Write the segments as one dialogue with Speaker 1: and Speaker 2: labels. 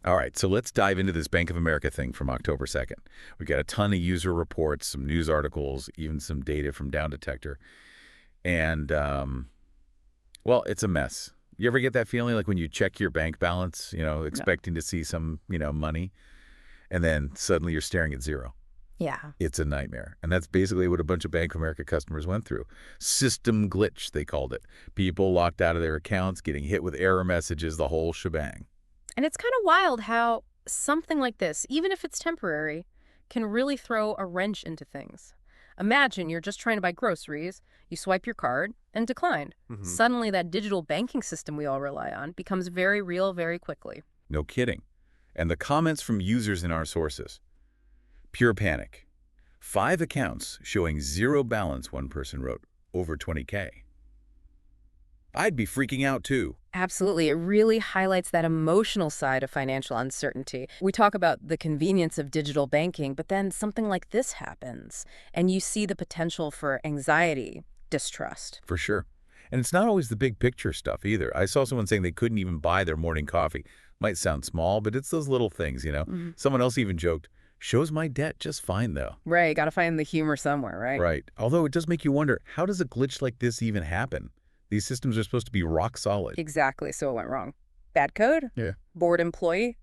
Speaker 1: All right, so let's dive into this Bank of America thing from October 2nd. We got a ton of user reports, some news articles, even some data from Down Detector. And, well, it's a mess. You ever get that feeling like when you check your bank balance,
Speaker 2: No.
Speaker 1: expecting to see some, money, and then suddenly you're staring at zero?
Speaker 2: Yeah.
Speaker 1: It's a nightmare. And that's basically what a bunch of Bank of America customers went through. System glitch, they called it. People locked out of their accounts, getting hit with error messages, the whole shebang.
Speaker 2: And it's kind of wild how something like this, even if it's temporary, can really throw a wrench into things. Imagine you're just trying to buy groceries, you swipe your card, and declined.
Speaker 1: Hmm.
Speaker 2: Suddenly, that digital banking system we all rely on becomes very real very quickly.
Speaker 1: No kidding. And the comments from users in our sources. Pure panic. 5 accounts showing zero balance, one person wrote. Over 20K. I'd be freaking out too.
Speaker 2: Absolutely. It really highlights that emotional side of financial uncertainty. We talk about the convenience of digital banking, but then something like this happens, and you see the potential for anxiety, distrust.
Speaker 1: For sure. And it's not always the big picture stuff either. I saw someone saying they couldn't even buy their morning coffee. Might sound small, but it's those little things.
Speaker 2: Mhm.
Speaker 1: Someone else even joked, shows my debt just fine though.
Speaker 2: Right, got to find the humor somewhere, right?
Speaker 1: Right. Although it does make you wonder, how does a glitch like this even happen? These systems are supposed to be rock solid.
Speaker 2: Exactly, so it went wrong. Bad code?
Speaker 1: Yeah.
Speaker 2: Bored employee?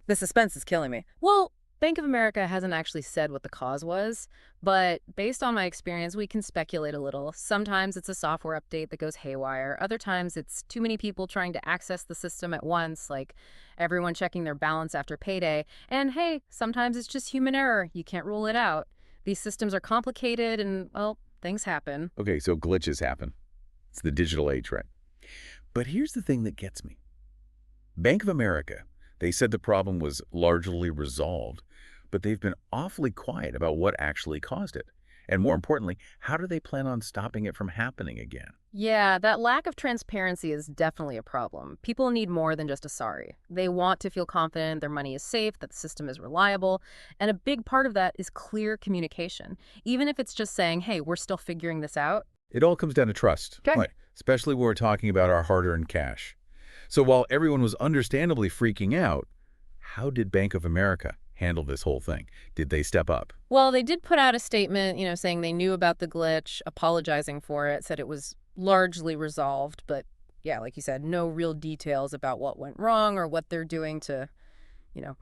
Speaker 2: The suspense is killing me. Well, Bank of America hasn't actually said what the cause was, but based on my experience, we can speculate a little. Sometimes it's a software update that goes haywire. Other times it's too many people trying to access the system at once, like everyone checking their balance after payday. And hey, sometimes it's just human error. You can't rule it out. These systems are complicated and, well, things happen.
Speaker 1: Okay, so glitches happen. It's the digital age, right? But here's the thing that gets me. Bank of America, they said the problem was largely resolved, but they've been awfully quiet about what actually caused it. And more importantly, how do they plan on stopping it from happening again?
Speaker 2: Yeah, that lack of transparency is definitely a problem. People need more than just a sorry. They want to feel confident their money is safe, that the system is reliable, and a big part of that is clear communication. Even if it's just saying, hey, we're still figuring this out.
Speaker 1: It all comes down to trust,
Speaker 2: Okay.
Speaker 1: right? Especially when we're talking about our hard-earned cash. So while everyone was understandably freaking out, how did Bank of America handle this whole thing? Did they step up?
Speaker 2: Well, they did put out a statement, saying they knew about the glitch, apologizing for it, said it was largely resolved, but yeah, like you said, no real details about what went wrong or what they're doing to,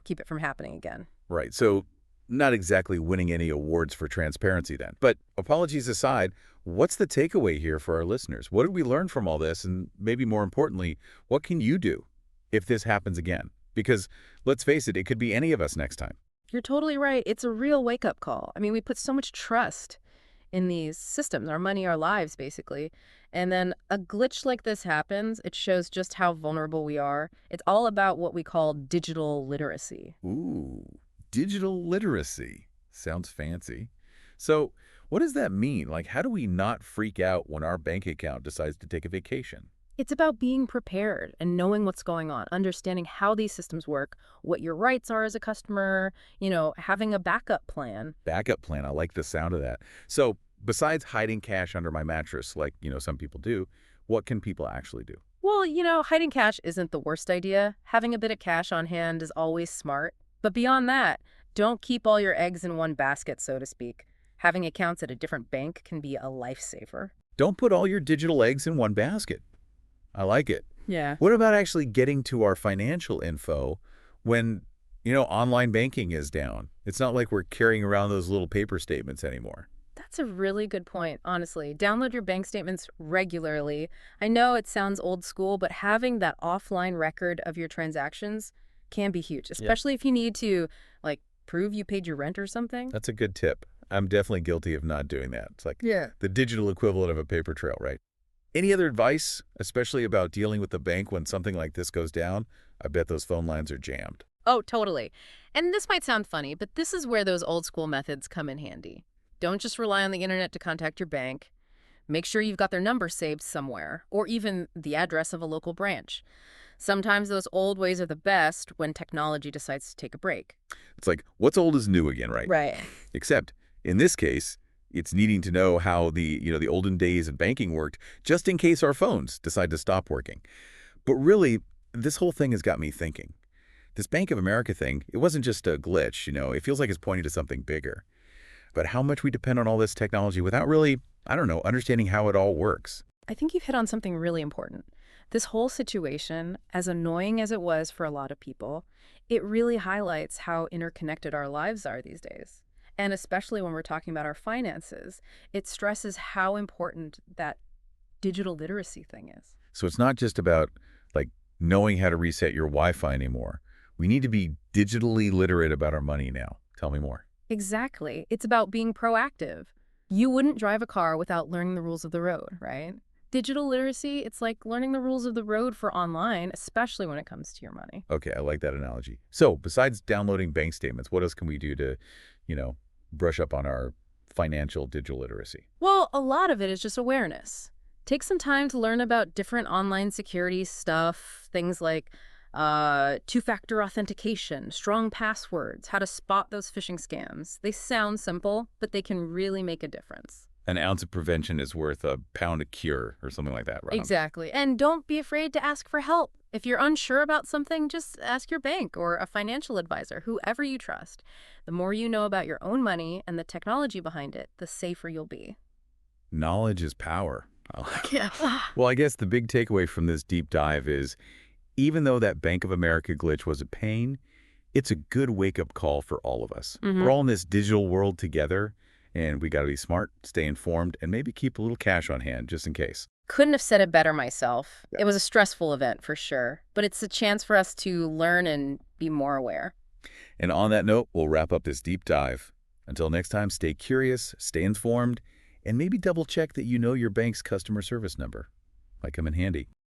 Speaker 2: keep it from happening again.
Speaker 1: Right, so not exactly winning any awards for transparency then. But apologies aside, what's the takeaway here for our listeners? What did we learn from all this? And maybe more importantly, what can you do if this happens again? Because let's face it, it could be any of us next time.
Speaker 2: You're totally right. It's a real wake-up call. I mean, we put so much trust in these systems, our money, our lives, basically. And then a glitch like this happens, it shows just how vulnerable we are. It's all about what we call digital literacy.
Speaker 1: Ooh, digital literacy. Sounds fancy. So what does that mean? Like, how do we not freak out when our bank account decides to take a vacation?
Speaker 2: It's about being prepared and knowing what's going on, understanding how these systems work, what your rights are as a customer, having a backup plan.
Speaker 1: Backup plan. I like the sound of that. So besides hiding cash under my mattress, like, some people do, what can people actually do?
Speaker 2: Well, hiding cash isn't the worst idea. Having a bit of cash on hand is always smart. But beyond that, don't keep all your eggs in one basket, so to speak. Having accounts at a different bank can be a lifesaver.
Speaker 1: Don't put all your digital eggs in one basket. I like it.
Speaker 2: Yeah.
Speaker 1: What about actually getting to our financial info when, online banking is down? It's not like we're carrying around those little paper statements anymore.
Speaker 2: That's a really good point, honestly. Download your bank statements regularly. I know it sounds old school, but having that offline record of your transactions can be huge, especially if you need to, like, prove you paid your rent or something.
Speaker 1: That's a good tip. I'm definitely guilty of not doing that. It's like the digital equivalent of a paper trail, right? Any other advice, especially about dealing with the bank when something like this goes down? I bet those phone lines are jammed.
Speaker 2: Oh, totally. And this might sound funny, but this is where those old school methods come in handy. Don't just rely on the internet to contact your bank. Make sure you've got their number saved somewhere, or even the address of a local branch. Sometimes those old ways are the best when technology decides to take a break.
Speaker 1: It's like, what's old is new again, right?
Speaker 2: Right.
Speaker 1: Except, in this case, it's needing to know how the olden days of banking worked, just in case our phones decide to stop working. But really, this whole thing has got me thinking. This Bank of America thing, it wasn't just a glitch, it feels like it's pointing to something bigger. But how much we depend on all this technology without really, I don't know, understanding how it all works.
Speaker 2: I think you've hit on something really important. This whole situation, as annoying as it was for a lot of people, it really highlights how interconnected our lives are these days. And especially when we're talking about our finances, it stresses how important that digital literacy thing is.
Speaker 1: So it's not just about, like, knowing how to reset your Wi-Fi anymore. We need to be digitally literate about our money now. Tell me more.
Speaker 2: Exactly. It's about being proactive. You wouldn't drive a car without learning the rules of the road, right? Digital literacy, it's like learning the rules of the road for online, especially when it comes to your money.
Speaker 1: Okay, I like that analogy. So besides downloading bank statements, what else can we do to, brush up on our financial digital literacy?
Speaker 2: Well, a lot of it is just awareness. Take some time to learn about different online security stuff, things like two-factor authentication, strong passwords, how to spot those phishing scams. They sound simple, but they can really make a difference.
Speaker 1: An ounce of prevention is worth a pound of cure or something like that, right?
Speaker 2: Exactly. And don't be afraid to ask for help. If you're unsure about something, just ask your bank or a financial advisor, whoever you trust. The more you know about your own money and the technology behind it, the safer you'll be.
Speaker 1: Knowledge is power. I like it.
Speaker 2: Yeah.
Speaker 1: Well, I guess the big takeaway from this deep dive is, even though that Bank of America glitch was a pain, it's a good wake-up call for all of us. We're all in this digital world together, and we got to be smart, stay informed, and maybe keep a little cash on hand just in case.
Speaker 2: Couldn't have said it better myself.
Speaker 1: Yeah.
Speaker 2: It was a stressful event for sure, but it's a chance for us to learn and be more aware.
Speaker 1: And on that note, we'll wrap up this deep dive. Until next time, stay curious, stay informed, and maybe double-check that you know your bank's customer service number. Might come in handy.